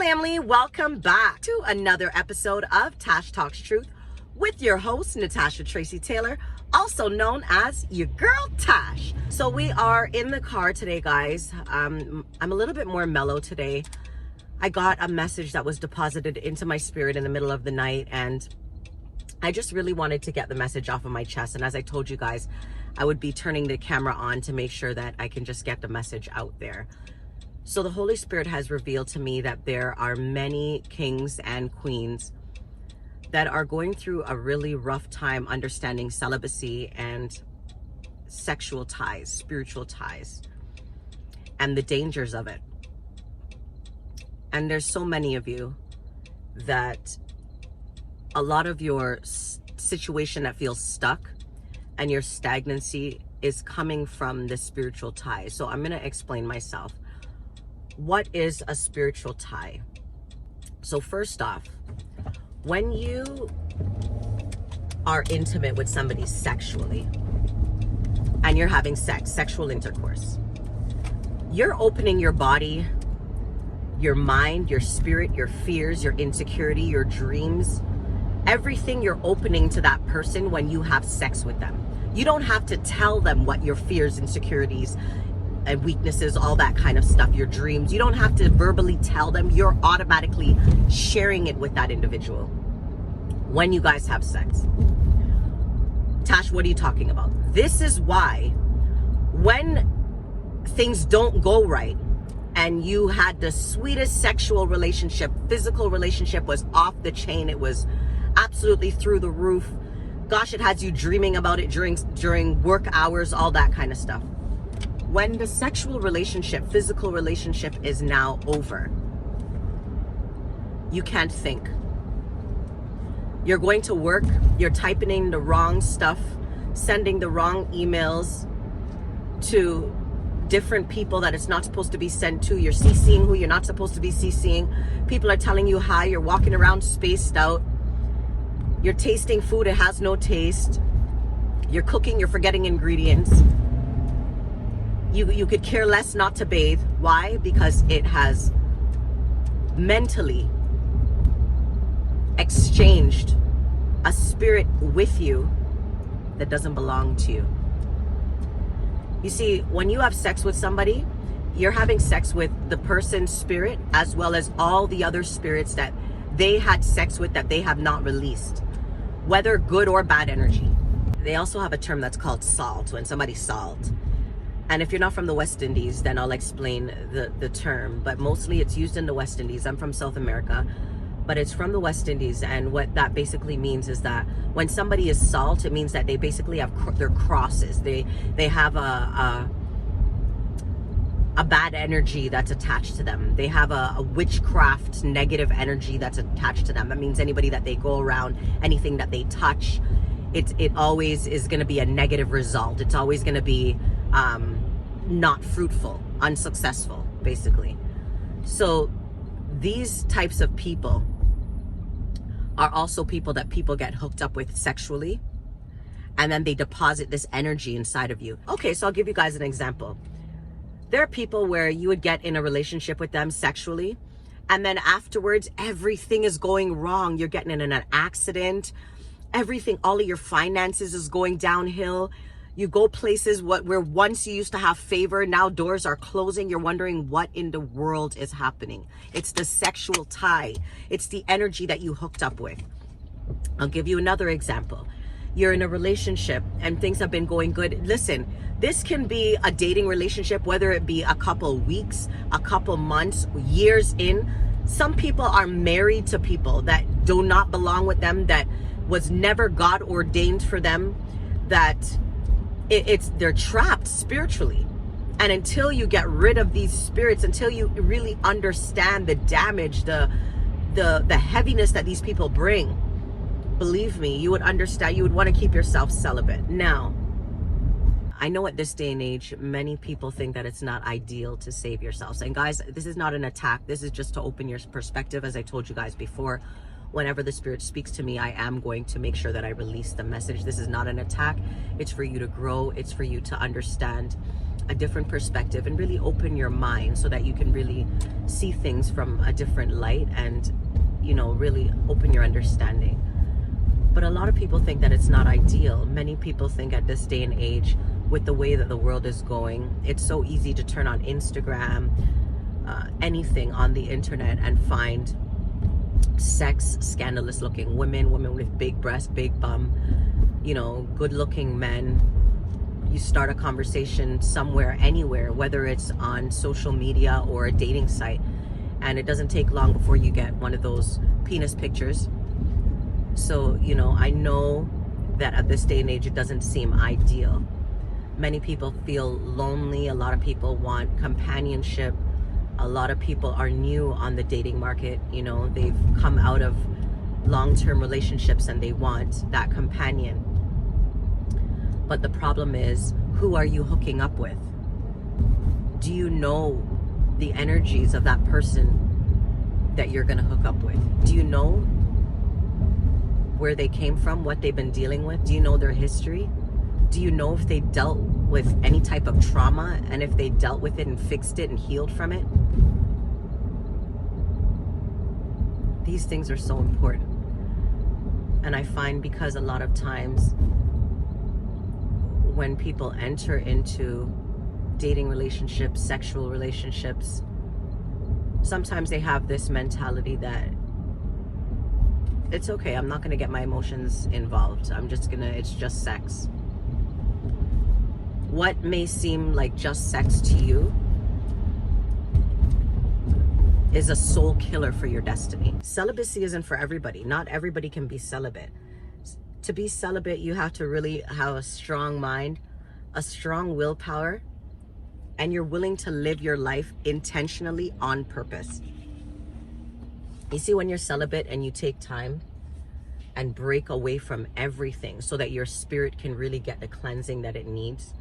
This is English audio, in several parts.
family, welcome back to another episode of Tash Talks Truth with your host Natasha Tracy Taylor, also known as your girl Tash. So we are in the car today, guys. I'm a little bit more mellow today. I got a message that was deposited into my spirit in the middle of the night, and I just really wanted to get the message off of my chest. And as I told you guys, I would be turning the camera on to make sure that I can just get the message out there. So the Holy Spirit has revealed to me that there are many kings and queens that are going through a really rough time understanding celibacy and sexual ties, spiritual ties, and the dangers of it. And there's so many of you that a lot of your situation that feels stuck and your stagnancy is coming from the spiritual ties. So I'm going to explain myself. What is a spiritual tie? So first off, when you are intimate with somebody sexually and you're having sexual intercourse, you're opening your body, your mind, your spirit, your fears, your insecurity, your dreams, everything you're opening to that person when you have sex with them. You don't have to tell them what your fears, insecurities, and weaknesses, all that kind of stuff, your dreams. You don't have to verbally tell them. You're automatically sharing it with that individual when you guys have sex. Tash, what are you talking about? This is why when things don't go right and you had the sweetest sexual relationship, physical relationship was off the chain, it was absolutely through the roof. Gosh, it has you dreaming about it during work hours, all that kind of stuff. When the sexual relationship, physical relationship is now over, you can't think. You're going to work, you're typing in the wrong stuff, sending the wrong emails to different people that it's not supposed to be sent to. You're CCing who you're not supposed to be CCing. People are telling you hi, you're walking around spaced out. You're tasting food, it has no taste. You're cooking, you're forgetting ingredients. You could care less not to bathe. Why? Because it has mentally exchanged a spirit with you that doesn't belong to you. You see, when you have sex with somebody, you're having sex with the person's spirit as well as all the other spirits that they had sex with that they have not released, whether good or bad energy. They also have a term that's called salt, when somebody's salt. And if you're not from the West Indies, then I'll explain the term. But mostly it's used in the West Indies. I'm from South America, but it's from the West Indies. And what that basically means is that when somebody is salt, it means that they basically have their crosses. They have a bad energy that's attached to them. They have a witchcraft negative energy that's attached to them. That means anybody that they go around, anything that they touch, it always is going to be a negative result. It's always going to be not fruitful, unsuccessful, basically. So these types of people are also people that people get hooked up with sexually, and then they deposit this energy inside of you. Okay, so I'll give you guys an example. There are people where you would get in a relationship with them sexually, and then afterwards everything is going wrong. You're getting in an accident, everything, all of your finances is going downhill. You go places where once you used to have favor, now doors are closing. You're wondering what in the world is happening. It's the sexual tie. It's the energy that you hooked up with. I'll give you another example. You're in a relationship and things have been going good. Listen, this can be a dating relationship, whether it be a couple weeks, a couple months, years in. Some people are married to people that do not belong with them, that was never God ordained for them, that they're trapped spiritually. And until you get rid of these spirits, until you really understand the damage, the heaviness that these people bring, believe me, you would understand. You would want to keep yourself celibate. Now, I know at this day and age, many people think that it's not ideal to save yourselves. And guys, this is not an attack. This is just to open your perspective. As I told you guys before, whenever the Spirit speaks to me, I am going to make sure that I release the message. This is not an attack. It's for you to grow. It's for you to understand a different perspective and really open your mind so that you can really see things from a different light and, you know, really open your understanding. But a lot of people think that it's not ideal. Many people think at this day and age, with the way that the world is going, it's so easy to turn on Instagram, anything on the internet, and find sex, scandalous looking women with big breasts, big bum, you know, good looking men. You start a conversation somewhere, anywhere, whether it's on social media or a dating site, and it doesn't take long before you get one of those penis pictures. So, you know, I know that at this day and age, it doesn't seem ideal. Many people feel lonely. A lot of people want companionship. A lot of people are new on the dating market. You know, they've come out of long-term relationships and they want that companion. But the problem is, who are you hooking up with? Do you know the energies of that person that you're going to hook up with? Do you know where they came from, what they've been dealing with? Do you know their history? Do you know if they dealt with any type of trauma, and if they dealt with it and fixed it and healed from it? These things are so important. And I find, because a lot of times when people enter into dating relationships, sexual relationships, sometimes they have this mentality that it's okay, I'm not going to get my emotions involved. It's just sex. What may seem like just sex to you is a soul killer for your destiny. Celibacy isn't for everybody. Not everybody can be celibate. To be celibate, you have to really have a strong mind, a strong willpower, and you're willing to live your life intentionally on purpose. You see, when you're celibate and you take time and break away from everything so that your spirit can really get the cleansing that it needs,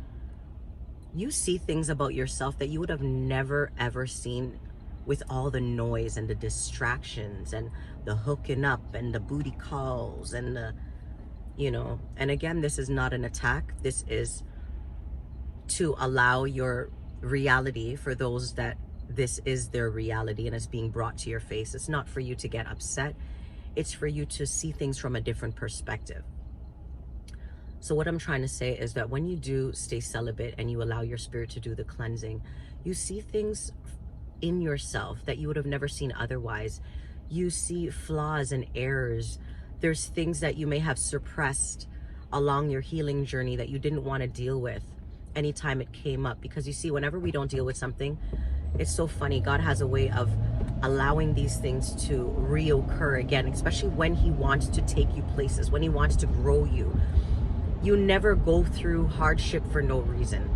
you see things about yourself that you would have never ever seen with all the noise and the distractions and the hooking up and the booty calls and the, you know, and again, this is not an attack. This is to allow your reality, for those that this is their reality and it's being brought to your face. It's not for you to get upset. It's for you to see things from a different perspective. So what I'm trying to say is that when you do stay celibate and you allow your spirit to do the cleansing, you see things in yourself that you would have never seen otherwise. You see flaws and errors. There's things that you may have suppressed along your healing journey that you didn't want to deal with anytime it came up. Because you see, whenever we don't deal with something, it's so funny. God has a way of allowing these things to reoccur again, especially when he wants to take you places, when he wants to grow you. You never go through hardship for no reason.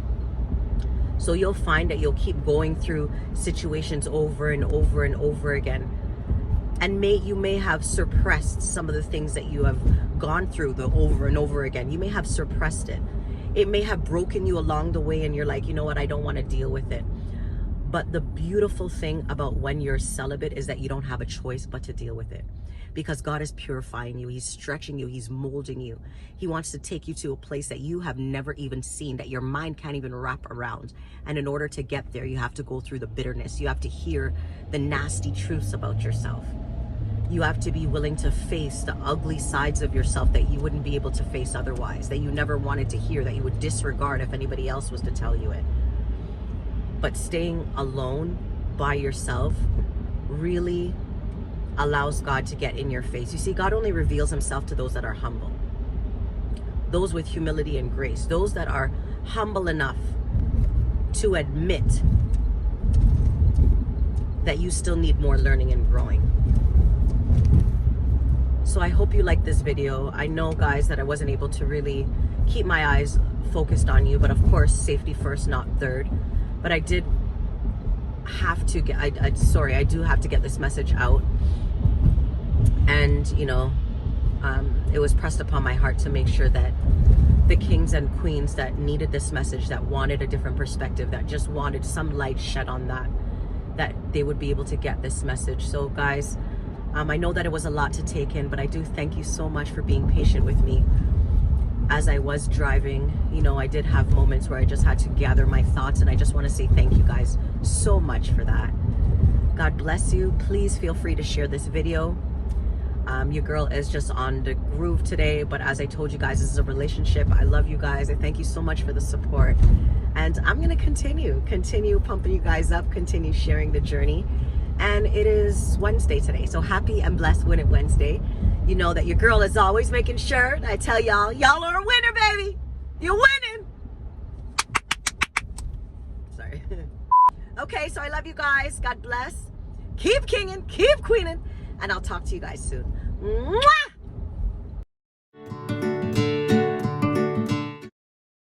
So you'll find that you'll keep going through situations over and over and over again. And you may have suppressed some of the things that you have gone through the over and over again. You may have suppressed it. It may have broken you along the way and you're like, you know what, I don't want to deal with it. But the beautiful thing about when you're celibate is that you don't have a choice but to deal with it. Because God is purifying you. He's stretching you. He's molding you. He wants to take you to a place that you have never even seen, that your mind can't even wrap around. And in order to get there, you have to go through the bitterness. You have to hear the nasty truths about yourself. You have to be willing to face the ugly sides of yourself that you wouldn't be able to face otherwise, that you never wanted to hear, that you would disregard if anybody else was to tell you it. But staying alone by yourself really allows God to get in your face. You see, God only reveals himself to those that are humble, those with humility and grace, those that are humble enough to admit that you still need more learning and growing. So I hope you like this video. I know, guys, that I wasn't able to really keep my eyes focused on you, but of course, safety first, not third. But I did have to get, I do have to get this message out. And, you know, it was pressed upon my heart to make sure that the kings and queens that needed this message, that wanted a different perspective, that just wanted some light shed on that they would be able to get this message. So guys, I know that it was a lot to take in, but I do thank you so much for being patient with me. as I was driving, you know, I did have moments where I just had to gather my thoughts, and I just want to say thank you guys so much for that. God bless you. Please feel free to share this video. Your girl is just on the groove today, but as I told you guys, this is a relationship. I love you guys. I thank you so much for the support, and I'm gonna continue pumping you guys up, continue sharing the journey. And it is Wednesday today, so happy and blessed Win It Wednesday. You know that your girl is always making sure I tell y'all, y'all are a winner, baby. You're winning. Sorry. Okay, so I love you guys. God bless. Keep kinging, keep queening, and I'll talk to you guys soon. Mwah!